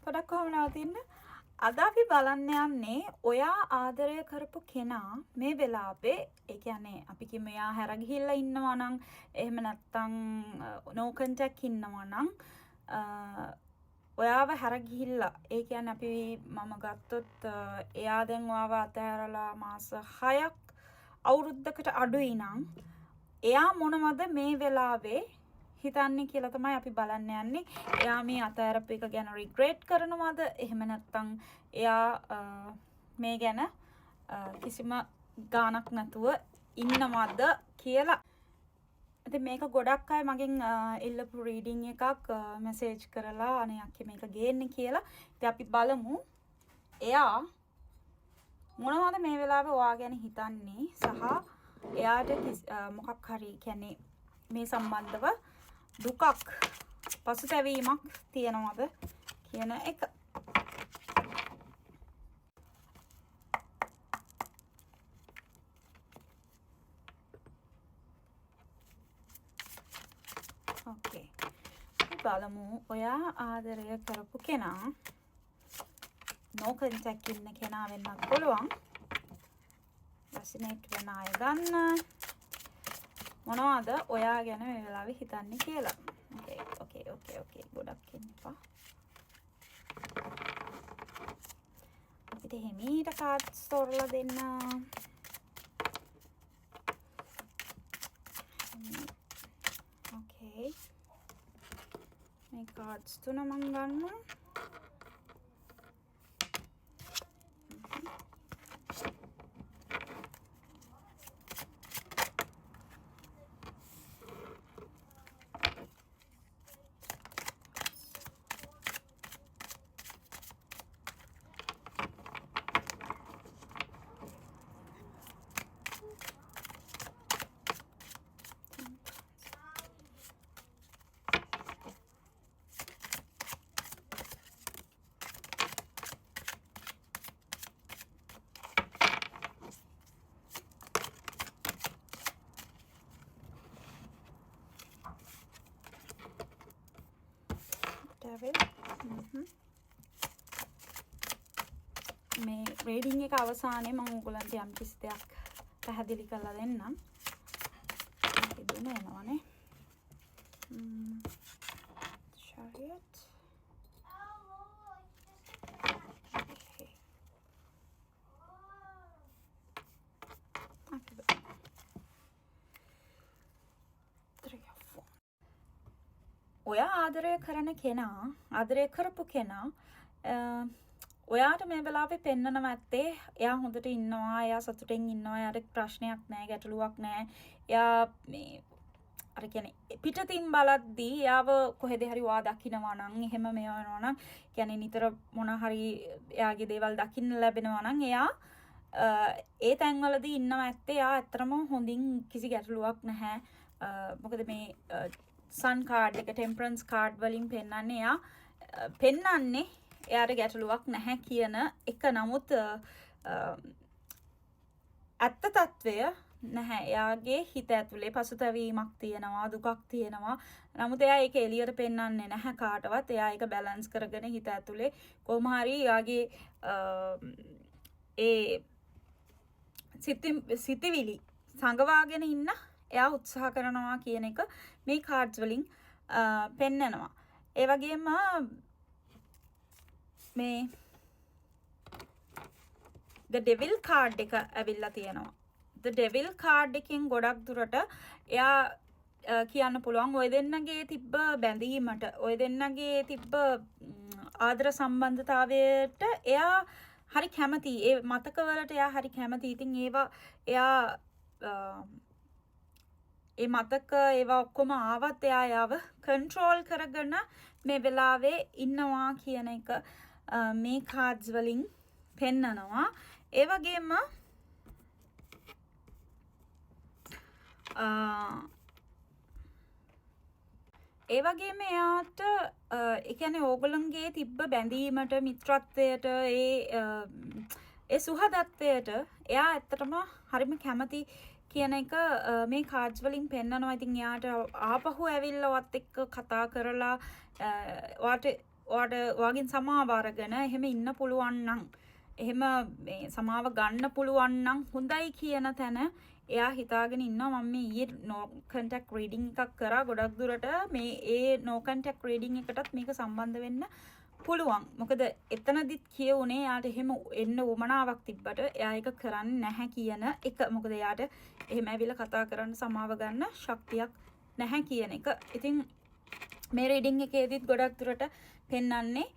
පොඩක් කොහොම නවතින්න. අද අපි බලන්න යන්නේ ඔයා ආදරය කරපු කෙනා මේ වෙලාවේ ඒ කියන්නේ අපි කිව්ව එයා හැර ගිහිල්ලා ඉන්නවා නම් එහෙම නැත්නම් no contact ඉන්නවා නම් ඔයාව හැර ගිහිල්ලා ඒ කියන්නේ අපි මම ගත්තොත් එයා දැන් ඔයාව අතහැරලා මාස 6ක් අවුරුද්දකට අඩුයි නම් එයා මොනවද මේ වෙලාවේ හිතන්නේ කියලා තමයි අපි බලන්න යන්නේ. එයා මේ අතහැරපු එක ගැන රිග්‍රෙට් කරනවද? එහෙම නැත්නම් එයා මේ ගැන කිසිම ගාණක් නැතුව ඉන්නවද කියලා. ඉතින් මේක ගොඩක් අය මගෙන් ඉල්ලපු රීඩින් එකක් මෙසේජ් කරලා අනේ අක්කේ මේක ගේන්න කියලා. ඉතින් අපි බලමු එයා මොනවද මේ වෙලාවේ ඔයා ගැන හිතන්නේ සහ එයාට මොකක් හරි කියන්නේ මේ සම්බන්ධව දුකක් පසුතැවීමක් තියනවද කියන එක. ඕකේ. බලමු ඔයා ආදරය කරපු කෙනා no contact ඉන්න කෙනා වෙන්නත් පුළුවන්. resonate වෙන අය ගන්න. මොනවද ඔයා ගැන මේ වෙලාවේ හිතන්නේ කියලා. ඕකේ. ගොඩක් ඉන්නපා. අපිට හිමීට කාඩ්ස් තෝරලා දෙන්න. ඕකේ. මේ කාඩ්ස් තුන මම ගන්නවා. මේ රීඩින් එක අවසානයේ මම ඔයගොල්ලන්ට යම් කිසි දෙයක් පැහැදිලි කරලා දෙන්නම්. ඒක දුන එනවනේ. Chariot. ඔයා ආදරය කරන කෙනා ආදරය කරපු කෙනා ඔයාට මේ වෙලාවේ පෙන්නනවා ඇත්තේ එයා හොඳට ඉන්නවා, එයා සතුටින් ඉන්නවා, එයාට ප්‍රශ්නයක් නැහැ, ගැටලුවක් නැහැ. එයා මේ අර කියන්නේ පිටතින් බලද්දී එයාව කොහෙද හරි වා දකින්නවා නම් එහෙම මේ වෙනවා නම් කියන්නේ නිතර මොන හරි එයාගේ දේවල් දකින්න ලැබෙනවා නම් එයා ඒ තැන්වලදී ඉන්නවා ඇත්තේ එයා ඇත්තටම හොඳින් කිසි ගැටලුවක් නැහැ. මොකද මේ sun card එක temperance card වලින් පෙන්නන්නේ එයා පෙන්නන්නේ එයාට ගැටලුවක් නැහැ කියන එක. නමුත් ඇත්ත తත්වය නැහැ. එයාගේ හිත ඇතුලේ පසුතැවීමක් තියෙනවා, දුකක් තියෙනවා. නමුත් එයා ඒක එළියට පෙන්නන්නේ නැහැ කාටවත්. එයා ඒක බැලන්ස් කරගෙන හිත ඇතුලේ කොහොම හරි එයාගේ ඒ සිතිවිලි සංගවාගෙන ඉන්න එයා උත්සාහ කරනවා කියන එක මේ කාඩ්ස් වලින් පෙන්නනවා. ඒ වගේම මේ the devil card එක ඇවිල්ලා තියෙනවා. the devil card එකෙන් ගොඩක් දුරට එයා කියන්න පුළුවන් ඔය දෙන්නගේ තිබ්බ බැඳීමට, ඔය දෙන්නගේ තිබ්බ ආදර සම්බන්ධතාවයට එයා හරි කැමති. ඒ මතකවලට එයා හරි කැමති. ඉතින් ඒවා එයා ඒ මතක ඒවා ඔක්කොම ආවත් එයා යාව කන්ට්‍රෝල් කරගෙන මේ වෙලාවේ ඉන්නවා කියන එක මේ කාඩ්ස් වලින් පෙන්නනවා. ඒ වගේම එයාට ඒ කියන්නේ ඕගොල්ලන්ගේ තිබ්බ බැඳීමට, මිත්‍රත්වයට, ඒ සුහදත්වයට එයා ඇත්තටම හරිම කැමති කියන එක මේ කාඩ්ස් වලින් පෙන්නනවා. ඉතින් එයාට ආපහු ඇවිල්ලා වත් එක්ක කතා කරලා ඔයාගෙන් සමාව අරගෙන එහෙම ඉන්න පුළුවන් නම් එහෙම මේ සමාව ගන්න පුළුවන් නම් හොඳයි කියන තැන එයා හිතාගෙන ඉන්නවා මම මේ ඊයේ no contact reading එකක් කරා ගොඩක් දුරට මේ ඒ no contact reading එකටත් මේක සම්බන්ධ වෙන්න පුළුවන්. මොකද එතනදිත් කියුනේ යාට එහෙම එන්න උවමනාවක් තිබ්බට එයා ඒක කරන්නේ නැහැ කියන එක. මොකද යාට එහෙම ඇවිල්ලා කතා කරන්න සමාව ගන්න ශක්තියක් නැහැ කියන එක. ඉතින් මේ රීඩින් එකේදීත් ගොඩක් දුරට පෙන්වන්නේ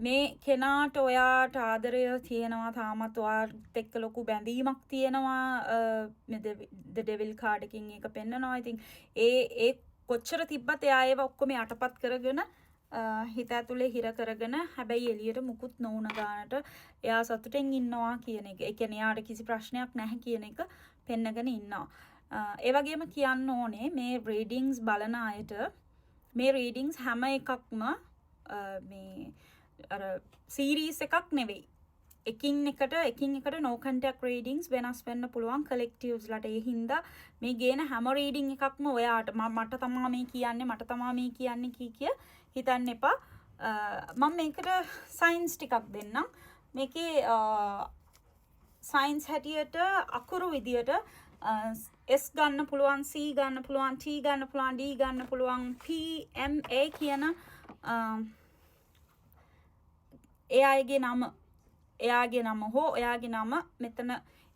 මේ කෙනාට ඔයාට ආදරය තියෙනවා තාමත් ඔයාත් එක්ක ලොකු බැඳීමක් තියෙනවා the devil card එකකින් ඒක පෙන්නනවා. ඉතින් ඒ කොච්චර තිබ්බත් එයා ඒව ඔක්කොම යටපත් කරගෙන හිත ඇතුලේ හිර කරගෙන හැබැයි එළියට මුකුත් නොවුන ගානට එයා සතුටෙන් ඉන්නවා කියන එක. ඒ කියන්නේ එයාට කිසි ප්‍රශ්නයක් නැහැ කියන එක පෙන්නගෙන ඉන්නවා. ඒ වගේම කියන්න ඕනේ මේ රීඩින්ග්ස් බලන අයට මේ රීඩින්ග්ස් හැම එකක්ම මේ අර සීරීස් එකක් නෙවෙයි. එකින් එකට no contact readings වෙනස් වෙන්න පුළුවන් collectives ලට. ඒ හින්දා මේ ගේන හැම reading එකක්ම ඔයාට මට තමා මේ කියන්නේ කිය හිතන්න එපා. මම මේකට සයින්ස් ටිකක් දෙන්නම්. මේකේ සයින්ස් හැටියට අකුරු විදියට S ගන්න පුළුවන්, C ගන්න පුළුවන්, T ගන්න පුළුවන්, D ගන්න පුළුවන්, P M A කියන එයාගේ නම හෝ එයාගේ නම මෙතන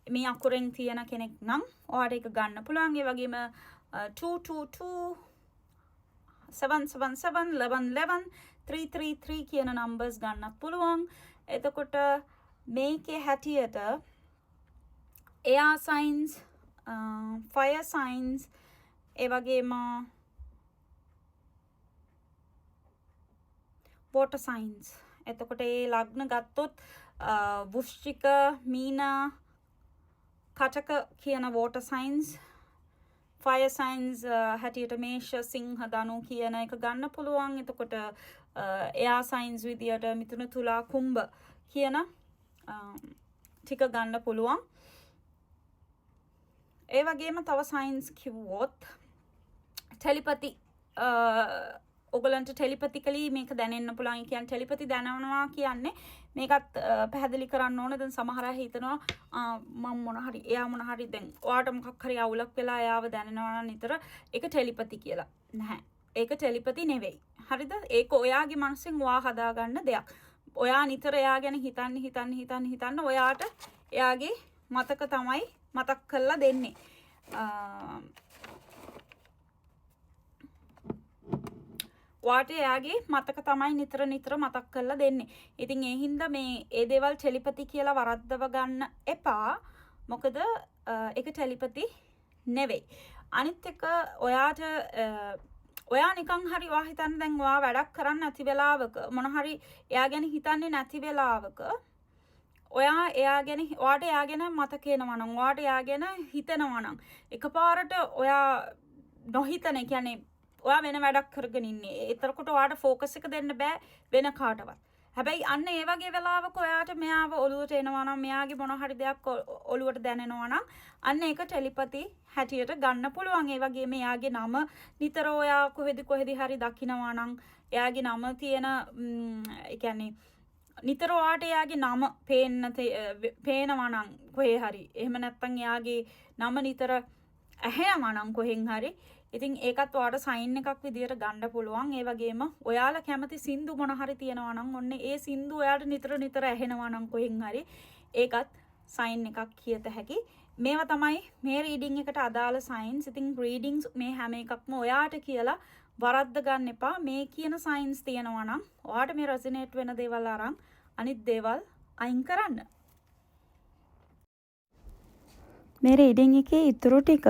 මේ අකුරෙන් තියෙන කෙනෙක් නම් ඔයාට ඒක ගන්න පුළුවන්. ඒ වගේම 222 777 1111 333 කියන නම්බර්ස් ගන්නත් පුළුවන්. එතකොට මේකේ හැටියට air signs, fire signs, ඒ වගේම water signs. එතකොට ඒ ලග්න ගත්තොත් වෘශ්චික, මීන, කටක කියන water signs, fire signs හැටියට මේෂ, සිංහ, ධනු කියන එක ගන්න පුළුවන්. එතකොට air signs විදියට මිථුන, තුලා, කුම්භ කියන ටික ගන්න පුළුවන්. ඒ වගේම තව signs කිව්වොත් telepathy ඔගලන්ට ටෙලිපතිකලි මේක දැනෙන්න පුළුවන්. කියන්නේ ටෙලිපති දැනනවා කියන්නේ මේකත් පැහැදිලි කරන්න ඕන. දැන් සමහර අය හිතනවා මම මොන හරි එයා මොන හරි දැන් ඔයාට මොකක් හරි අවුලක් වෙලා එයාව දැනනවා නම් නිතර ඒක ටෙලිපති කියලා. නැහැ. ඒක ටෙලිපති නෙවෙයි. හරිද? ඒක ඔයාගේ මනසෙන් ඔයා හදාගන්න දෙයක්. ඔයා නිතර එයා ගැන හිතන්න ඔයාට එයාගේ මතක තමයි මතක් කරලා දෙන්නේ. වාට එයාගේ මතක තමයි නිතර මතක් කරලා දෙන්නේ. ඉතින් ඒ හින්දා මේ ඒ දේවල් ටෙලිපති කියලා වරද්දව ගන්න එපා. මොකද ඒක ටෙලිපති නෙවෙයි. අනිත් එක ඔයාට ඔයා නිකන් හරි ඔයා හිතන්න දැන් ඔයා වැඩක් කරන්න නැති වෙලාවක මොන හරි එයා ගැන හිතන්නේ නැති වෙලාවක ඔයා ඔයාට එයා ගැන මතක එනවා නම් ඔයාට එයා ගැන හිතෙනවා නම් එකපාරට ඔයා නොහිතන කියන්නේ ඔයා වෙන වැඩක් කරගෙන ඉන්නේ. ඒතරකොට ඔයාට ફોකස් එක දෙන්න බෑ වෙන කාටවත්. හැබැයි අන්න ඒ වගේ වෙලාවක ඔයාට මෙයාව ඔළුවට එනවා නම් මෙයාගේ මොන හරි දෙයක් ඔළුවට දැනෙනවා නම් අන්න ඒක ටෙලිපති හැටියට ගන්න පුළුවන්. ඒ වගේම එයාගේ නම නිතර ඔයා කොහෙද හරි දකිනවා නම් එයාගේ නම තියෙන ඒ කියන්නේ නිතර ඔයාට එයාගේ නම පේනවා නම් කොහේ හරි. එහෙම නැත්නම් එයාගේ නම නිතර ඇහෙනවා නම් කොහෙන් හරි. ඉතින් ඒකත් ඔයාට සයින් එකක් විදියට ගන්න පුළුවන්. ඒ වගේම ඔයාලා කැමති සින්දු මොන හරි තියෙනවා නම් ඔන්න ඒ සින්දු ඔයාට නිතර ඇහෙනවා නම් කොහෙන් හරි ඒකත් සයින් එකක් කියත හැකි. මේවා තමයි මේ රීඩින් එකට අදාළ සයින්ස්. ඉතින් රීඩින්ග්ස් මේ හැම එකක්ම ඔයාට කියලා වරද්ද ගන්න එපා. මේ කියන සයින්ස් තියෙනවා නම් ඔයාට මේ රෙසනේට් වෙන දේවල් අරන් අනිත් දේවල් අයින් කරන්න. මේ රීඩින් එකේ ඉතුරු ටික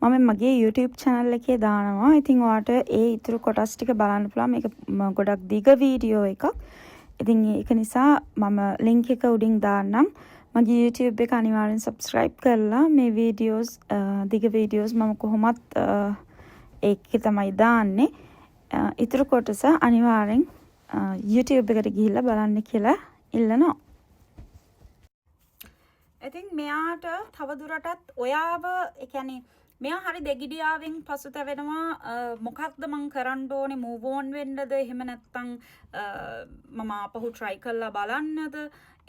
මම මගේ YouTube channel එකේ දානවා. ඉතින් ඔයාට ඒ ඉතුරු කොටස් ටික බලන්න පුළුවන්. මේක ගොඩක් දිග වීඩියෝ එකක්. ඉතින් ඒක නිසා මම link එක උඩින් දාන්නම්. මගේ YouTube එක අනිවාර්යෙන් subscribe කරලා මේ වීඩියෝස් දිග වීඩියෝස් මම කොහොමත් ඒකේ තමයි දාන්නේ. ඉතුරු කොටස අනිවාර්යෙන් YouTube එකට ගිහිල්ලා බලන්න කියලා ඉල්ලනවා. ඉතින් මෙයාට තවදුරටත් ඔයාව ඒ කියන්නේ මෙයා හරි දෙගිඩියාවෙන් පසුතැවෙනවා මොකක්ද මං කරන්න ඕනේ move on වෙන්නද එහෙම නැත්නම් මම ආපහු try කරලා බලන්නද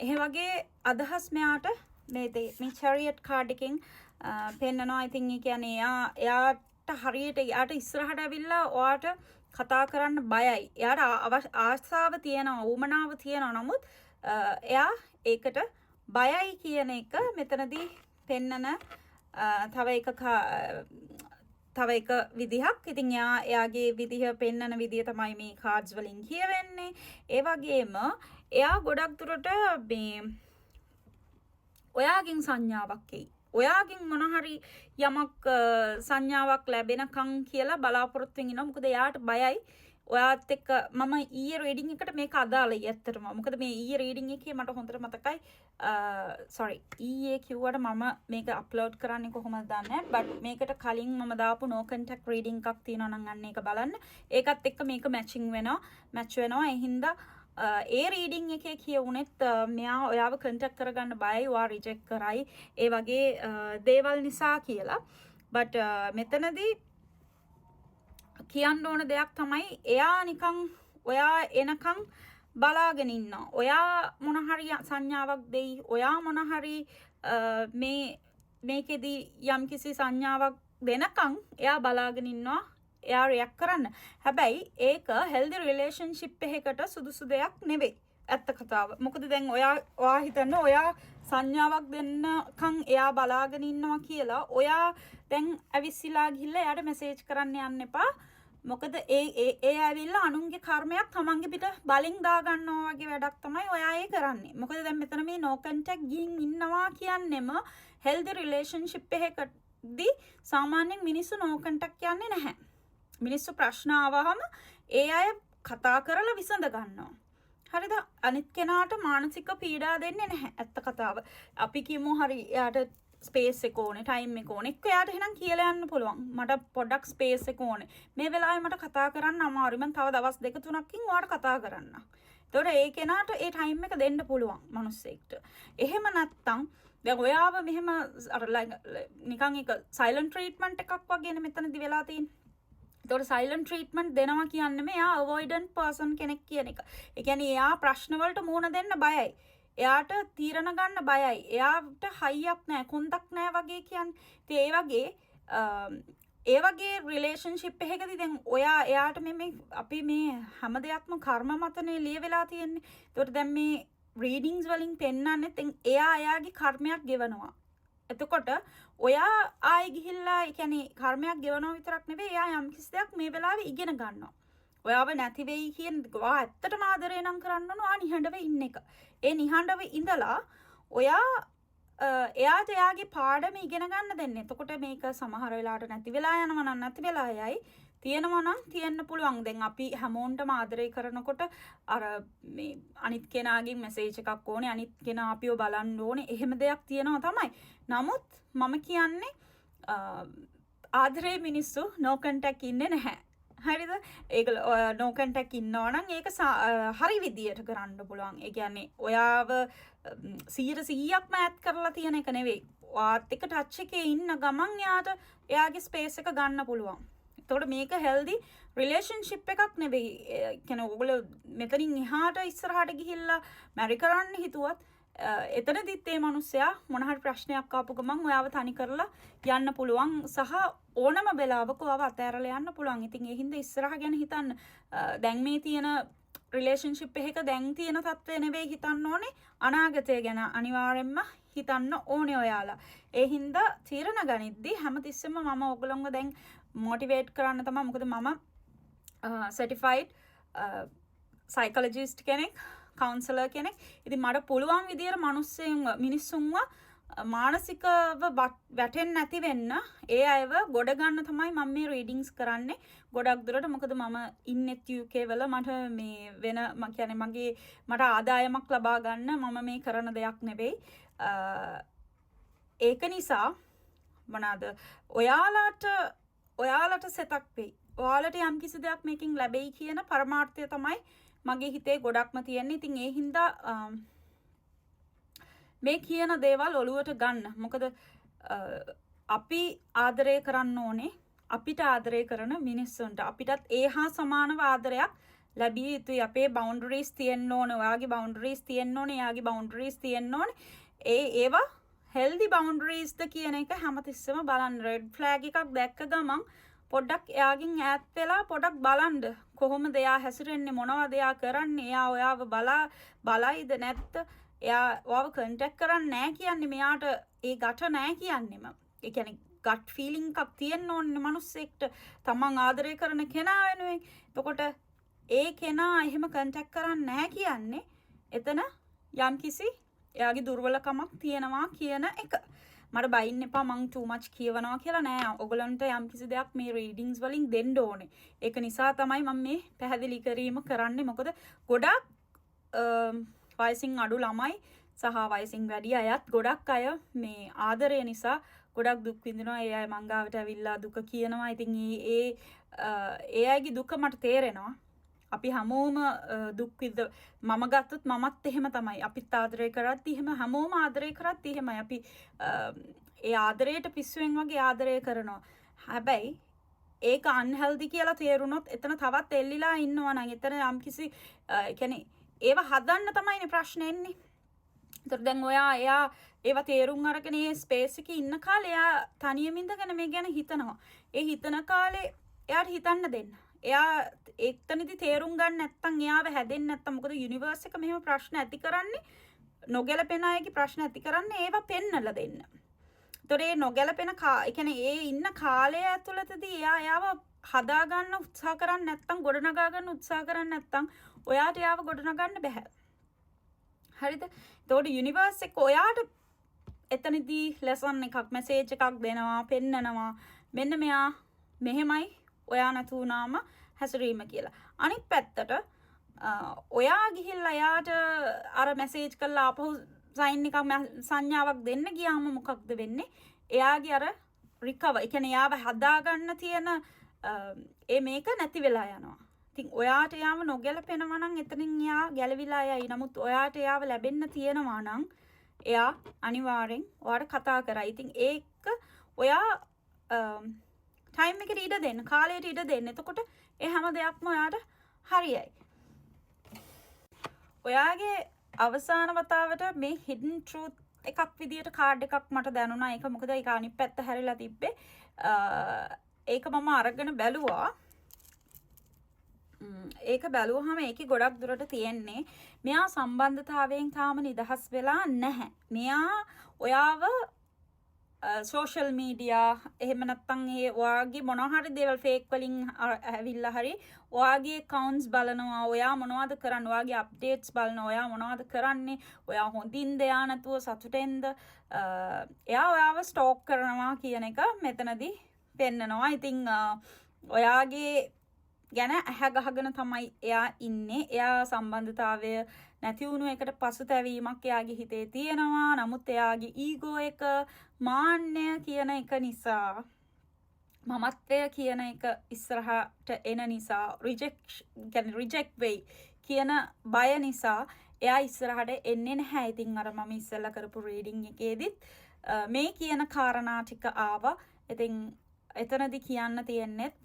එහෙ වගේ අදහස් මෙයාට මේ chariot card එකෙන් පෙන්නනවා. I think ඒ කියන්නේ එයාට හරියට එයාට ඉස්සරහට ඇවිල්ලා ඔයාට කතා කරන්න බයයි. එයාට ආශාව තියෙනවා, උවමනාව තියෙනවා. නමුත් එයා ඒකට බයයි කියන එක මෙතනදී පෙන්නන තව එක විදිහක්. ඉතින් එයාගේ විදිහ පෙන්නන විදිය තමයි මේ කාඩ්ස් වලින් කියවෙන්නේ. ඒ වගේම එයා ගොඩක් දුරට මේ ඔයාගෙන් සංඥාවක් එයි. ඔයාගෙන් මොන හරි යමක් සංඥාවක් ලැබෙනකන් කියලා බලාපොරොත්තු වෙනවා. මොකද එයාට බයයි. ඔයාත් එක්ක මම ඊයේ රීඩින් එකට මේක අදාළයි ඇත්තටම. මොකද මේ ඊයේ රීඩින් එකේ මට හොඳට මතකයි ඊයේ කිව්වට මම මේක අප්ලෝඩ් කරන්නේ කොහොමද දන්නේ නැහැ. බට් මේකට කලින් මම දාපු no contact reading එකක් තියෙනවා නම් අන්න ඒක බලන්න. ඒකත් එක්ක මේක මැච් වෙනවා. ඒ හින්දා ඒ රීඩිං එකේ කියවුනෙත් මෙයා ඔයාව කන්ටැක්ට් කරගන්න බයයි, ඔයා රිජෙක්ට් කරයි, ඒ වගේ දේවල් නිසා කියලා. බට් මෙතනදී කියන්න ඕන දෙයක් තමයි එයා නිකන් ඔයා එනකන් බලාගෙන ඉන්නවා. ඔයා මොන හරි සංඥාවක් දෙයි, ඔයා මොන හරි මේකෙදි යම්කිසි සංඥාවක් දෙනකන් එයා බලාගෙන ඉන්නවා. එයා රියැක්ට් කරන්න. හැබැයි ඒක healthy relationship එකකට සුදුසු දෙයක් නෙවෙයි. ඇත්ත කතාව. මොකද දැන් ඔයා හිතන්න ඔයා සංඥාවක් දෙන්නකන් එයා බලාගෙන ඉන්නවා කියලා ඔයා දැන් ඇවිස්සලා ගිහිල්ලා එයාට මැසේජ් කරන්න යන්න එපා. මොකද ඒ ඇවිල්ලා අනුන්ගේ කර්මයක් තමන්ගේ පිට බලින් දා ගන්නවා වගේ වැඩක් තමයි ඔයා ඒ කරන්නේ. මොකද දැන් මෙතන මේ no contact ගිහින් ඉන්නවා කියන්නේම healthy relationship එකකදී සාමාන්‍යයෙන් මිනිස්සු no contact කියන්නේ නැහැ. මිනිස්සු ප්‍රශ්න ආවහම ඒ අය කතා කරලා විසඳ ගන්නවා. හරිද? අනිත් කෙනාට මානසික පීඩා දෙන්නේ නැහැ. ඇත්ත කතාව. අපි කියමු හරි එයාට ස්පේස් එක ඕනේ, ටයිම් එක ඕනේ. එක්ක එයාට එහෙනම් කියලා යන්න පුළුවන්. මට පොඩ්ඩක් ස්පේස් එක ඕනේ. මේ වෙලාවේ මට කතා කරන්න අමාරුයි. මම තව දවස් 2-3කින් ඔයාලට කතා කරන්න. ඒතකොට ඒ කෙනාට ඒ ටයිම් එක දෙන්න පුළුවන් මිනිස්සෙක්ට. එහෙම නැත්තම් දැන් ඔයාව මෙහෙම අර නිකන් එක සයිලන්ට් ට්‍රීට්මන්ට් එකක් වගේනේ මෙතනදි වෙලා තියෙන්නේ. ඒතකොට සයිලන්ට් ට්‍රීට්මන්ට් දෙනවා කියන්නේ එයා අවොයිඩන්ට් පර්සන් කෙනෙක් කියන එක. ඒ කියන්නේ එයා ප්‍රශ්න වලට මුහුණ දෙන්න බයයි. එයාට තීරණ ගන්න බයයි. එයාට හයියක් නැහැ, කොන්දක් නැහැ වගේ කියන්නේ. ඉතින් ඒ වගේ රිලේෂන්ෂිප් එකකදී දැන් එයාට මේ අපි මේ හැම දෙයක්ම කර්ම මතනේ ලියවිලා තියෙන්නේ. ඒතකොට දැන් මේ රීඩින්ග්ස් වලින් පෙන්නන්නේ දැන් එයාගේ කර්මයක් ගෙවනවා. එතකොට ඔයා ආයි ගිහිල්ලා ඒ කියන්නේ කර්මයක් ගෙවනවා විතරක් නෙවෙයි එයා යම් කිසි දෙයක් මේ වෙලාවේ ඉගෙන ගන්නවා. ඔයාව නැති වෙයි කියන ඔයා ඇත්තටම ආදරේ නම් කරන්න ඕන ඔයා නිහඬව ඉන්න එක. ඒ නිහඬව ඉඳලා ඔයා එයාට එයාගේ පාඩම ඉගෙන ගන්න දෙන්න. එතකොට මේක සමහර වෙලාවට නැති වෙලා යනවා නම් නැති වෙලා යයි. තියෙනවා නම් තියෙන්න පුළුවන්. දැන් අපි හැමෝන්ටම ආදරේ කරනකොට අර මේ අනිත් කෙනාගෙන් මැසේජ් එකක් ඕනේ, අනිත් කෙනා අපිව බලන්න ඕනේ. එහෙම දෙයක් තියෙනවා තමයි. නමුත් මම කියන්නේ ආදරේ මිනිස්සු no contact ඉන්නේ නැහැ. හරිද? ඒක no contact ඉන්නවා නම් ඒක හරි විදියට කරන්න පුළුවන්. ඒ කියන්නේ ඔයාව 100%ක්ම ඈත් කරලා තියෙන එක නෙවෙයි. ඔයාත් එක්ක ටච් එකේ ඉන්න ගමන් එයාගේ ස්පේස් එක ගන්න පුළුවන්. එතකොට මේක healthy relationship එකක් නෙවෙයි. කියන්නේ ඔයගොල්ලෝ මෙතනින් එහාට ඉස්සරහට ගිහිල්ලා marry කරන්න හිතුවත් එතනදිත් මේ මිනිස්සයා මොන හරි ප්‍රශ්නයක් ආපු ගමන් ඔයාව තනි කරලා යන්න පුළුවන් සහ ඕනම වෙලාවක ඔයාව අතෑරලා යන්න පුළුවන්. ඉතින් ඒ හින්දා ඉස්සරහ ගැන හිතන්න. දැන් මේ තියෙන රිලේෂන්ෂිප් එකක දැන් තියෙන තත්ත්වය නෙවෙයි හිතන්න ඕනේ. අනාගතය ගැන අනිවාර්යෙන්ම හිතන්න ඕනේ ඔයාලා. ඒ හින්දා තීරණ ගනිද්දී හැමතිස්සෙම මම ඔයගොල්ලන්ව දැන් මොටිවේට් කරන්න තමයි. මොකද මම සර්ටිෆයිඩ් සයිකොලොජිස්ට් කෙනෙක්, කවුන්සලර් කෙනෙක්. ඉතින් මට පුළුවන් විදියට මිනිස්සුන්ව මානසිකව වැටෙන්නේ නැති වෙන්න ඒ අයව ගොඩ ගන්න තමයි මම මේ රීඩින්ග්ස් කරන්නේ. ගොඩක් දුරට මොකද මම ඉන්නේ UK වල මට මේ මට ආදායමක් ලබා ගන්න මම මේ කරන දෙයක් නෙවෙයි. ඒක නිසා මොනවාද ඔයාලට සෙතක් වෙයි. ඔයාලට යම් කිසි දෙයක් මේකෙන් ලැබෙයි කියන පරමාර්ථය තමයි මගේ හිතේ ගොඩක්ම තියෙන්නේ. ඉතින් ඒ හින්දා මේ කියන දේවල් ඔළුවට ගන්න. මොකද අපි ආදරය කරන්න ඕනේ අපිට ආදරය කරන මිනිස්සුන්ට. අපිටත් ඒ හා සමානව ආදරයක් ලැබිය යුතුයි. අපේ බවුන්ඩරීස් තියෙන්න ඕනේ. ඔයාගේ බවුන්ඩරීස් තියෙන්න ඕනේ. එයාගේ බවුන්ඩරීස් තියෙන්න ඕනේ. ඒවා හෙල්දි බවුන්ඩරීස්ද කියන එක හැමතිස්සෙම බලන්න. රෙඩ් ෆ්ලෑග් එකක් දැක්ක ගමන් පොඩ්ඩක් එයාගෙන් ඈත් වෙලා පොඩ්ඩක් බලන්න. කොහොමද එයා හැසිරෙන්නේ, මොනවද එයා කරන්නේ, එයා ඔයාව බලයිද නැත්ද, එයා ඔයාව කන්ටැක්ට් කරන්නේ නැහැ කියන්නේ මෙයාට ඒ ගැට නැහැ කියන්නේම. ඒ කියන්නේ ගට් ෆීලිං එකක් තියෙන්න ඕනේ මිනිස්සෙක්ට තමන් ආදරය කරන කෙනා වෙනුවෙන්. එතකොට ඒ කෙනා එහෙම කන්ටැක්ට් කරන්නේ නැහැ කියන්නේ එතන යම්කිසි එයාගේ දුර්වලකමක් තියෙනවා කියන එක. මට බයින්න එපා මං too much කියවනවා කියලා නෑ. ඔයගලන්ට යම්කිසි දෙයක් මේ රීඩින්ග්ස් වලින් දෙන්න ඕනේ. ඒක නිසා තමයි මම මේ පැහැදිලි කිරීම කරන්නේ. මොකද ගොඩක් වයසින් අඩු ළමයි සහ වයසින් වැඩි අයත් ගොඩක් අය මේ ආදරය නිසා ගොඩක් දුක් විඳිනවා. ඒ අය මං ගාවට ඇවිල්ලා දුක කියනවා. ඉතින් ඒ අයගේ දුක මට තේරෙනවා. අපි හැමෝම දුක් විඳ මම ගත්තොත් මමත් එහෙම තමයි. අපිත් ආදරය කරත් එහෙම හැමෝම ආදරය කරත් එහෙමයි. අපි ඒ ආදරයට පිස්සුවෙන් වගේ ආදරය කරනවා. හැබැයි ඒක අන්හෙල්දි කියලා තේරුනොත් එතන තවත් එල්ලිලා ඉන්නවා නම් එතන යම්කිසි කියන්නේ ඒව හදන්න තමයිනේ ප්‍රශ්නේ එන්නේ. ඒතර දැන් එයා ඒව තේරුම් අරගෙන මේ ස්පේස් එකේ ඉන්න කාලේ එයා තනියම ඉඳගෙන මේ ගැන හිතනවා. ඒ හිතන කාලේ එයාට හිතන්න දෙන්න. එයා එක්තනදි තේරුම් ගන්න නැත්තම් එයාව හැදෙන්නේ නැත්තම් මොකද යුනිවර්ස් එක මෙහෙම ප්‍රශ්න ඇති කරන්නේ නොගැලපෙන අයගේ ප්‍රශ්න ඇති කරන්නේ ඒවා පෙන්නලා දෙන්න. ඒතර ඒ නොගැලපෙන ඒ කියන්නේ ඒ ඉන්න කාලය ඇතුළතදී එයාව හදා ගන්න උත්සාහ කරන්නේ නැත්තම් ගොඩනගා ගන්න උත්සාහ කරන්නේ නැත්තම් ඔයාට එයාව ගොඩනගන්න බෑ. හරිද? ඒතකොට යුනිවර්ස් එක ඔයාට එතනදී ලෙසන් එකක් මැසේජ් එකක් දෙනවා, පෙන්නනවා. මෙන්න මෙයා මෙහෙමයි ඔයා නැතු වුණාම හැසිරීම කියලා. අනිත් පැත්තට ඔයා ගිහිල්ලා එයාට අර මැසේජ් කරලා ආපහු සයින් එකක් සංඥාවක් දෙන්න ගියාම මොකක්ද වෙන්නේ? එයාගේ අර රිකවර්, ඒ කියන්නේ එයාව හදාගන්න තියෙන ඒ මේක නැති වෙලා යනවා. ඉතින් ඔයාට එයාව නොගැලපෙනවා නම් එතනින් එයා ගැලවිලා යයි. නමුත් ඔයාට එයාව ලැබෙන්න තියෙනවා නම් එයා අනිවාර්යෙන් ඔයාට කතා කරයි. ඉතින් ඒක ඔයා ටයිම් එකට ඉඩ දෙන්න, කාලයට ඉඩ දෙන්න. එතකොට ඒ හැම දෙයක්ම ඔයාට හරියයි. ඔයාගේ අවසාන වතාවට මේ hidden truth එකක් විදියට කාඩ් එකක් මට දැනුණා. ඒක මොකද ඒක අනිත් පැත්ත හැරිලා තිබ්බේ. ඒක මම අරගෙන බැලුවා. ඒක බැලුවහම ඒකේ ගොඩක් දුරට තියෙන්නේ මෙයා සම්බන්ධතාවයෙන් තාම නිදහස් වෙලා නැහැ. මෙයා ඔයාව සෝෂල් මීඩියා එහෙම නැත්නම් ඒ ඔයාගේ මොනවා හරි දේවල් ෆේක් වලින් ඇවිල්ලා හරි ඔයාගේ accounts බලනවා, ඔයා මොනවද කරන්නේ, ඔයාගේ අප්ඩේට්ස් බලනවා, ඔයා මොනවද කරන්නේ, ඔයා හොඳින්ද යා නැතුව සතුටෙන්ද, එයා ඔයාව ස්ටෝක් කරනවා කියන එක මෙතනදී පෙන්නනවා. ඉතින් ඔයාගේ ගැන ඇහැ ගහගෙන තමයි එයා ඉන්නේ. එයා සම්බන්ධතාවය නැති වුණු එකට පසුතැවීමක් එයාගේ හිතේ තියෙනවා. නමුත් එයාගේ ඊගෝ එක, මාන්නය කියන එක නිසා, මමත්වය කියන එක ඉස්සරහට එන නිසා, රිජෙක්ට් වෙයි කියන බය නිසා එයා ඉස්සරහට එන්නේ නැහැ. ඉතින් අර මම ඉස්සෙල්ලා කරපු රීඩින් එකේදීත් මේ කියන කාරණා ටික ආවා. ඉතින් එතනදී කියන්න තියෙන්නේත්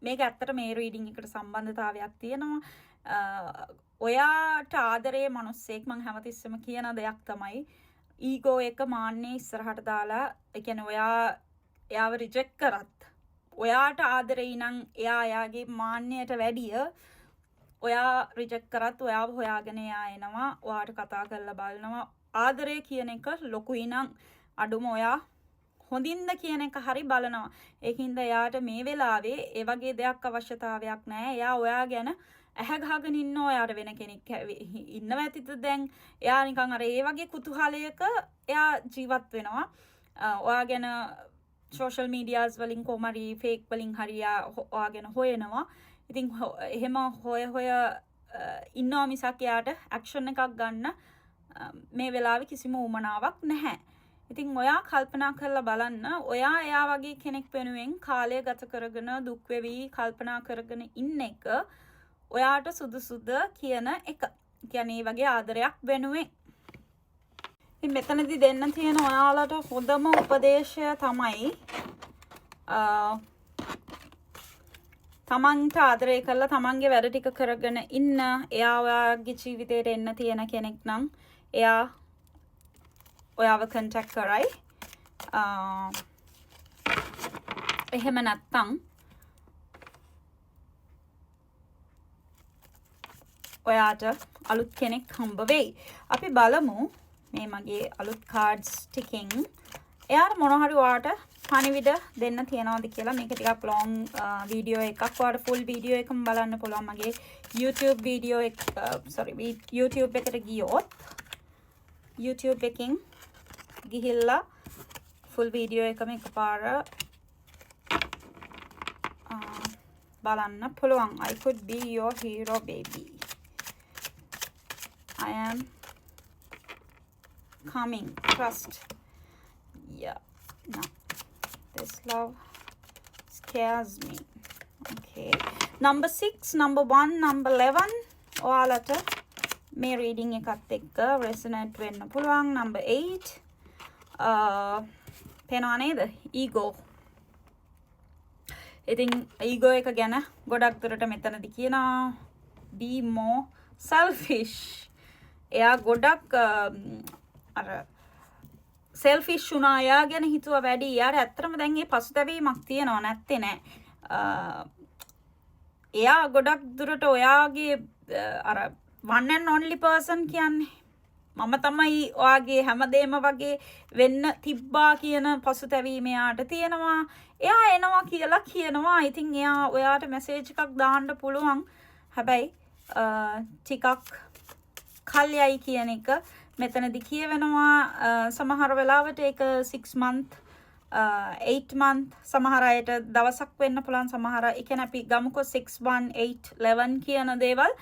මේක ඇත්තට මේ රීඩින් එකට සම්බන්ධතාවයක් තියෙනවා. ඔයාට ආදරේ මිනිස්සෙක් මම හැමතිස්සෙම කියන දෙයක් තමයි ඊගෝ එක මාන්නේ ඉස්සරහට දාලා, ඒ කියන්නේ එයාව රිජෙක්ට් කරත් ඔයාට ආදරේ නම් එයාගේ මාන්නයට වැඩිය ඔයා රිජෙක්ට් කරත් ඔයාව හොයාගෙන එයා එනවා, ඔයාට කතා කරලා බලනවා. ආදරය කියන එක ලොකුයි නම් අඩුම ඔයා හොඳින්ද කියන එක හරි බලනවා. ඒකින්ද එයාට මේ වෙලාවේ ඒ වගේ දෙයක් අවශ්‍යතාවයක් නැහැ. එයා ඔයා ගැන ඇහැ ගහගෙන ඉන්නවා. එයාට වෙන කෙනෙක් ඉන්නව ඇතිද දැන්? එයා නිකන් අර ඒ වගේ කුතුහලයක එයා ජීවත් වෙනවා. ඔයා ගැන සෝෂල් මීඩියාස් වලින් කොහමරි ෆේක් වලින් හරි ඔයා ගැන හොයනවා. ඉතින් එහෙම හොය ඉන්නවා මිසක් එයාට ඇක්ෂන් එකක් ගන්න මේ වෙලාවේ කිසිම උවමනාවක් නැහැ. ඉතින් ඔයා කල්පනා කරලා බලන්න, ඔයා එයා වගේ කෙනෙක් වෙනුවෙන් කාලය ගත කරගෙන දුක් වෙවි කල්පනා කරගෙන ඉන්න එක ඔයාට සුදුසුද කියන එක. කියන්නේ මේ වගේ ආදරයක් වෙනුවෙන්. ඉතින් මෙතනදී දෙන්න තියෙන ඔයාලට හොඳම උපදේශය තමයි තමන්ට ආදරය කරලා තමන්ගේ වැඩ ටික කරගෙන ඉන්න. එයා ඔයාගේ ජීවිතේට එන්න තියෙන කෙනෙක් නම් එයා ඔයාව කන්ටැක්ට් කරයි. එහෙම නැත්තම් ඔයාට අලුත් කෙනෙක් හම්බ වෙයි. අපි බලමු මේ මගේ අලුත් කාඩ්ස් ටිකෙන් එයාට මොන හරි ඔයාට පණිවිඩ දෙන්න තියනවාද කියලා. මේක ටිකක් ලොං වීඩියෝ එකක්. ඔයාට ෆුල් වීඩියෝ එකම බලන්න පුළුවන් මගේ YouTube වීඩියෝ එක YouTube එකට ගියොත් YouTube එකෙන් ගිහිල්ලා ෆුල් වීඩියෝ එකම එකපාර බලන්න පුළුවන්. I could be your hero baby. I am coming. Trust. Yeah. No. This love scares me. Okay. Number 6, number 1, number 11. ඔයාලට මේ reading එකත් එක්ක resonate වෙන්න පුළුවන්. Number 8. පේනවා නේද? Ego. ඉතින් ego එක ගැන ගොඩක් දුරට මෙතනදී කියනවා be more selfish. එයා ගොඩක් අර selfish වුණා. එයා ගැන හිතුවා වැඩි. එයාට ඇත්තටම දැන් මේ පසුතැවීමක් තියෙනවා නැත්තේ නෑ. එයා ගොඩක් දුරට ඔයාගේ අර one and only person කියන්නේ මම තමයි ඔයාගේ හැමදේම වගේ වෙන්න තිබ්බා කියන පසුතැවීම එයාට තියෙනවා. එයා එනවා කියලා කියනවා. ඉතින් එයා ඔයාට මැසේජ් එකක් දාන්න පුළුවන්. හැබැයි ටිකක් කල්යයි කියන එක මෙතනදි කියවෙනවා. සමහර වෙලාවට ඒක 6 month 8 month සමහර අයට දවසක් වෙන්න පුළුවන්. සමහර ඒ කියන්නේ අපි ගමුකෝ 6 1 8 11 කියන දේවල්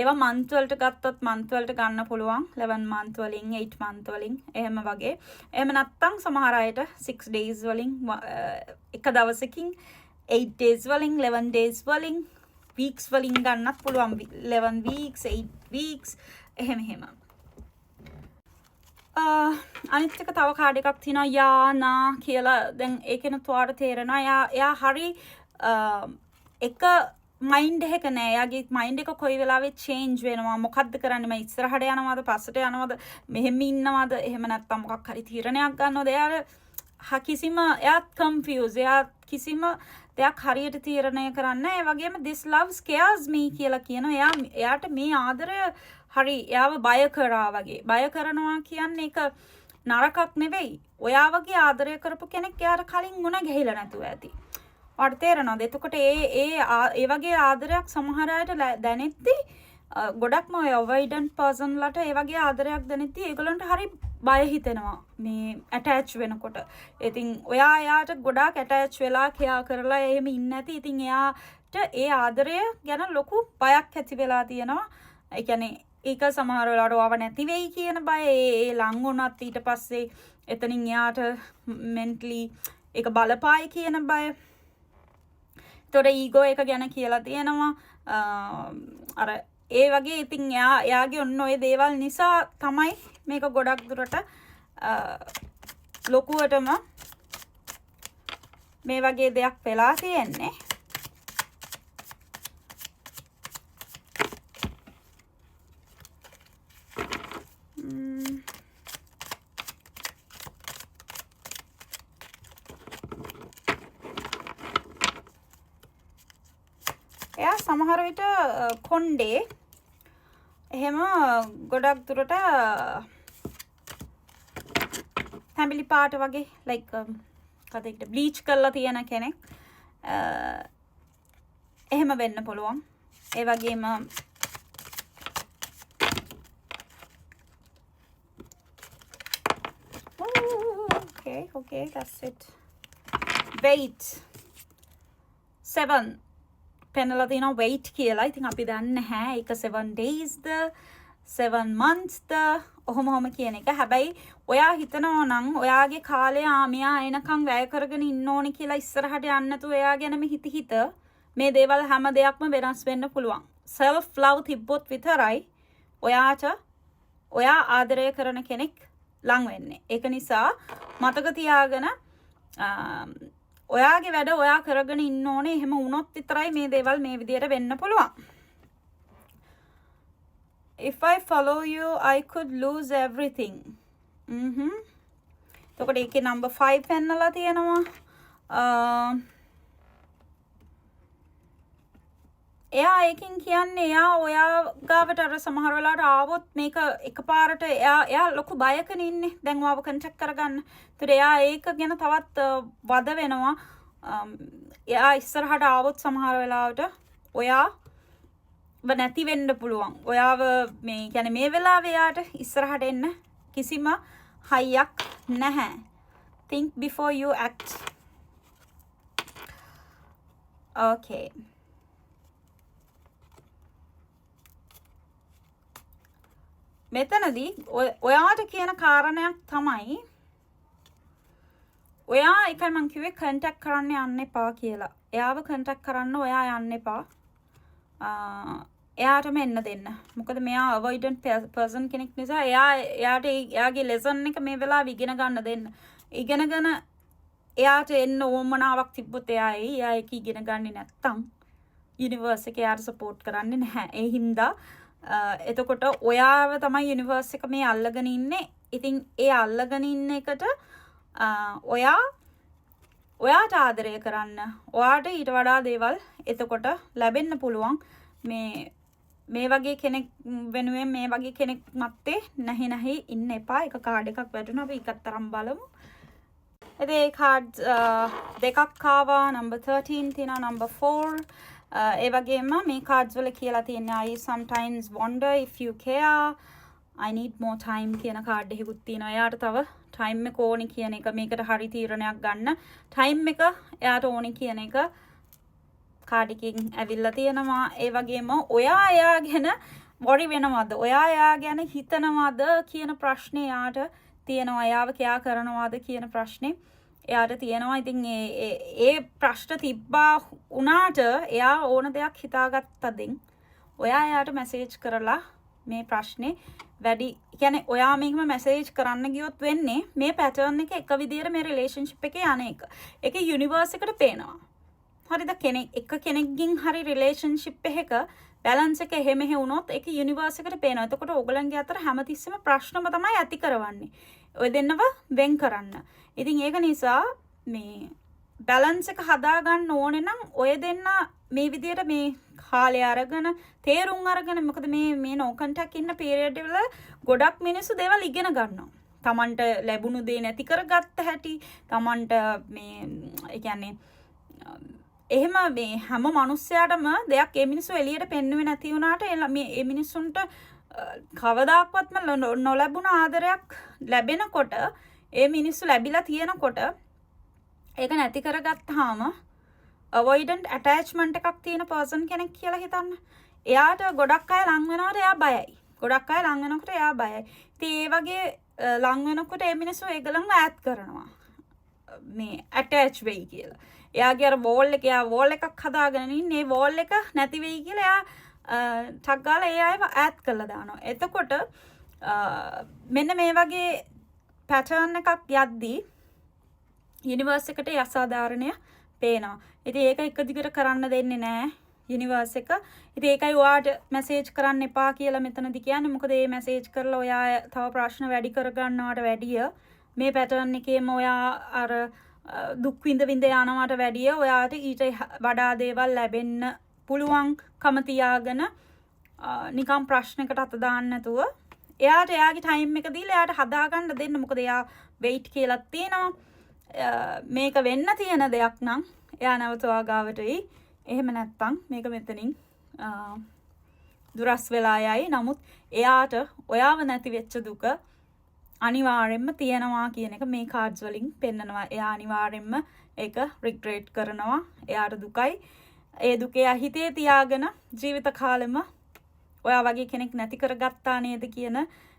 ඒවා month වලට ගත්තොත් month වලට ගන්න පුළුවන්. 11 month වලින් 8 month වලින් එහෙම වගේ. එහෙම නැත්නම් සමහර අයට 6 days වලින් එක දවසකින් 8 days වලින් 11 days වලින් weeks වලින් ගන්නත් පුළුවන්. 11 weeks 8 weeks එහෙම එහෙම. අනිත් එක තව කාඩ් එකක් තියෙනවා යානා කියලා. දැන් ඒකෙන තුවාට තේරෙනවා එයා හරි එක මයින්ඩ් එක නෑ. එයාගේ මයින්ඩ් එක කොයි වෙලාවෙ චේන්ජ් වෙනවා. මොකද්ද කරන්නේ? මම ඉස්සරහට යනවද පස්සට යනවද මෙහෙම ඉන්නවද එහෙම නැත්නම් මොකක් හරි තීරණයක් ගන්නවද? එයාට කිසිම එයාත් කන්ෆියුස්. එයා කිසිම දෙයක් හරියට තීරණය කරන්නේ නැහැ. ඒ වගේම this love scares me කියලා කියනවා. එයාට මේ ආදරය හරි එයාව බය කරා වගේ. බය කරනවා කියන්නේ ඒක නරකක් නෙවෙයි. ඔයා වගේ ආදරය කරපු කෙනෙක් එයාට කලින් මුණ ගැහිලා නැතුව ඇති. ඔයාට තේරෙනවද? එතකොට ඒ වගේ ආදරයක් සමහර අයට දැනෙද්දි ගොඩක්ම ඔය අවොයිඩන්ට් පර්සන් ලට ඒ වගේ ආදරයක් දැනෙද්දි ඒගොල්ලන්ට හරි බය හිතෙනවා මේ ඇටච් වෙනකොට. ඉතින් ඔයා එයාට ගොඩාක් ඇටච් වෙලා කෙයා කරලා එහෙම ඉන්නේ නැති. ඉතින් එයාට ඒ ආදරය ගැන ලොකු බයක් ඇති වෙලා තියෙනවා. ඒ කියන්නේ ඒක සමහර වෙලාවට ඔයාව නැති වෙයි කියන බය. ඒ ලං වුණත් ඊට පස්සේ එතනින් එයාට මෙන්ටලි ඒක බලපායි කියන බය. තොර ඊගෝ එක ගැන කියලා තියෙනවා. අර ඒ වගේ ඉතින් එයාගේ ඔන්න ඔය දේවල් නිසා තමයි මේක ගොඩක් දුරට ලොකුවටම මේ වගේ දෙයක් වෙලා තියෙන්නේ. එයා සමහර විට කොණ්ඩේ එහෙම ගොඩක් දුරට ෆැමිලි පාට වගේ like කදෙක්ට බ්ලීච් කරලා තියෙන කෙනෙක් එහෙම වෙන්න පුළුවන්. ඒ වගේම okay that's it. Wait 7 පෙන්නලා තියෙනවා wait කියලා. ඉතින් අපි දන්නේ නැහැ ඒක 7 daysද 7 monthsද ඔහොම කියන එක. හැබැයි ඔයා හිතනවා නම් ඔයාගේ කාලය මෙයා එනකන් වැය කරගෙන ඉන්න ඕනේ කියලා ඉස්සරහට යන්න නැතුව එයා ගැනම හිත මේ දේවල් හැම දෙයක්ම වෙනස් වෙන්න පුළුවන්. self love තිබ්බොත් විතරයි ඔයා ආදරය කරන කෙනෙක් ලං වෙන්නේ. ඒක නිසා මතක තියාගෙන ඔයාගේ වැඩ ඔයා කරගෙන ඉන්න ඕනේ. එහෙම වුණොත් විතරයි මේ දේවල් මේ විදියට වෙන්න පුළුවන්. If I follow you, I could lose everything. එතකොට ඒකේ number 5 පෙන්නලා තියෙනවා. එයා ඒකින් කියන්නේ එයා ඔයා ගාවට අර සමහර වෙලාවට ආවොත් මේක එකපාරට එයා ලොකු බයකන ඉන්නේ. දැන් ඔයාව කන්ටැක්ට් කරගන්න. ඒතර එයා ඒක ගැන තවත් වද වෙනවා. එයා ඉස්සරහට ආවොත් සමහර වෙලාවට ඔයාව නැති වෙන්න පුළුවන්. ඔයාව මේ කියන්නේ මේ වෙලාවේ එයාට ඉස්සරහට එන්න කිසිම හයියක් නැහැ. Think before you act. Okay. මෙතනදී ඔයාට කියන කාරණයක් තමයි ඔයා එකයි මං කිව්වේ කන්ටැක්ට් කරන්න යන්න එපා කියලා. එයාව කන්ටැක්ට් කරන්න ඔයා යන්න එපා. එයාටම එන්න දෙන්න. මොකද මෙයා අවොයිඩන්ට් පර්සන් කෙනෙක් නිසා එයාට එයාගේ ලෙසන් එක මේ වෙලාව ඉගෙන ගන්න දෙන්න. ඉගෙනගෙන එයාට එන්න ඕමනාවක් තිබ්බොත් එයා ඒක ඉගෙන ගන්නේ නැත්තම් යුනිවර්ස් එකේ එයාට සපෝට් කරන්නේ නැහැ. ඒ හින්දා එතකොට ඔයාව තමයි යුනිවර්ස් එක මේ අල්ලගෙන ඉන්නේ. ඉතින් ඒ අල්ලගෙන ඉන්න එකට ඔයාට ආදරය කරන්න. ඔයාට ඊට වඩා දේවල් එතකොට ලැබෙන්න පුළුවන්. මේ වගේ කෙනෙක් වෙනුවෙන් මේ වගේ කෙනෙක් මැත්තේ නැහැ ඉන්න එපා. එක කාඩ් එකක් වැටුණා. අපි එකක් තරම් බලමු. ඉතින් ඒ කාඩ්ස් දෙකක් ආවා. number 13 තියෙනවා number 4. ඒ වගේම මේ කාඩ්ස් වල කියලා තියෙනවා I sometimes wonder if you care. I need more time කියන කාඩ් එකකුත් තියෙනවා. එයාට තව ටයිම් එක ඕනි කියන එක මේකට හරි තීරණයක් ගන්න. ටයිම් එක එයාට ඕනි කියන එක කාඩ් එකකින් ඇවිල්ලා තියෙනවා. ඒ වගේම ඔයා එයා ගැන worry වෙනවද? ඔයා එයා ගැන හිතනවද කියන ප්‍රශ්නේ එයාට තියෙනවා. එයාව කෙයා කරනවද කියන ප්‍රශ්නේ එයාට තියෙනවා. ඉතින් ඒ ප්‍රශ්න තිබ්බා උනාට එයා ඕන දෙයක් හිතාගත්තදින් ඔයා එයාට මැසේජ් කරලා මේ ප්‍රශ්නේ වැඩි කියන්නේ ඔයා මේකම මැසේජ් කරන්න ගියොත් වෙන්නේ මේ පැටර්න් එක එක විදියට මේ රිලේෂන්ෂිප් එකේ යන එක. ඒකේ යුනිවර්ස් එකට පේනවා. හරිද? කෙනෙක්ගෙන් හරි රිලේෂන්ෂිප් එකක බැලන්ස් එක එහෙම වුණොත් ඒක යුනිවර්ස් එකට පේනවා. එතකොට ඕගලන්ගේ අතර හැමතිස්සෙම ප්‍රශ්නම තමයි ඇති කරවන්නේ. ඔය දෙන්නව වෙන් කරන්න. ඉතින් ඒක නිසා මේ බැලන්ස් එක හදාගන්න ඕනේ නම් ඔය දෙන්න මේ විදියට මේ කාලය අරගෙන තේරුම් අරගෙන මොකද මේ no contact ඉන්න පීරියඩ් වල ගොඩක් මිනිස්සු දේවල් ඉගෙන ගන්නවා. Tamanට ලැබුණු දේ නැති කරගත්ත හැටි, Tamanට මේ ඒ කියන්නේ එහෙම මේ හැම මිනිස්සයාටම දෙයක් ඒ මිනිස්සු එළියට පෙන්නුවේ නැති වුණාට මේ මිනිස්සුන්ට කවදාක්වත්ම නොලැබුණ ආදරයක් ලැබෙනකොට ඒ මිනිස්සු ලැබිලා තියෙනකොට ඒක නැති කරගත්තාම avoidant attachment එකක් තියෙන person කෙනෙක් කියලා හිතන්න. එයාට ගොඩක් අය ලං වෙනවට එයා බයයි. ගොඩක් අය ලං වෙනකොට එයා බයයි. ඉතින් ඒ වගේ ලං වෙනකොට ඒ මිනිස්සු ඒගොල්ලන්ව ඈත් කරනවා. මේ attach වෙයි කියලා. එයාගේ අර wall එකක් හදාගෙන ඉන්නේ. ඒ wall එක නැති වෙයි කියලා එයා ටක් ගාලා ඒ අයව ඈත් කරලා දානවා. එතකොට මෙන්න මේ වගේ pattern එකක් යද්දී යුනිවර්ස් එකට අසාධාරණය පේනවා. ඉතින් ඒක එක දිගට කරන්න දෙන්නේ නැහැ යුනිවර්ස් එක. ඉතින් ඒකයි ඔයාට මැසේජ් කරන්න එපා කියලා මෙතනදි කියන්නේ. මොකද මේ මැසේජ් කරලා ඔයා තව ප්‍රශ්න වැඩි කරගන්නවට වැඩිය මේ pattern එකේම ඔයා අර දුක් විඳ යනවට වැඩිය ඔයාට ඊට වඩා දේවල් ලැබෙන්න පුළුවන්කම තියාගෙන නිකම් ප්‍රශ්නකට අත දාන්න නැතුව එයාට එයාගේ ටයිම් එක දීලා එයාට හදාගන්න දෙන්න. මොකද එයා වෙයිට් කියලා තියෙනවා. මේක වෙන්න තියෙන දෙයක් නම් එයා නැවත ඔයා ගාවට එයි. එහෙම නැත්තම් මේක මෙතනින් දුරස් වෙලා යයි. නමුත් එයාට ඔයාව නැති වෙච්ච දුක අනිවාර්යෙන්ම තියෙනවා කියන එක මේ කාඩ්ස් වලින් පෙන්නනවා. එයා අනිවාර්යෙන්ම ඒක රිග්‍රෙට් කරනවා. එයාට දුකයි. ඒ දුක එයා හිතේ තියාගෙන ජීවිත කාලෙම ඔයා වගේ කෙනෙක් නැති කරගත්තා නේද කියන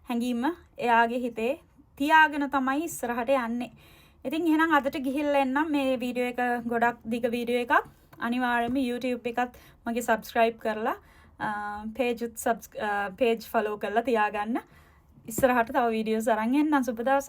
හැඟීම එයාගේ හිතේ තියාගෙන තමයි ඉස්සරහට යන්නේ. ඉතින් එහෙනම් අදට ගිහිල්ලා එන්නම්. මේ වීඩියෝ එක ගොඩක් දිග වීඩියෝ එකක්. අනිවාර්යයෙන්ම YouTube එකත් මගේ subscribe කරලා page follow කරලා තියාගන්න. ඉස්සරහට තව වීඩියෝස් අරන් එන්නම්. සුබ දවසක්.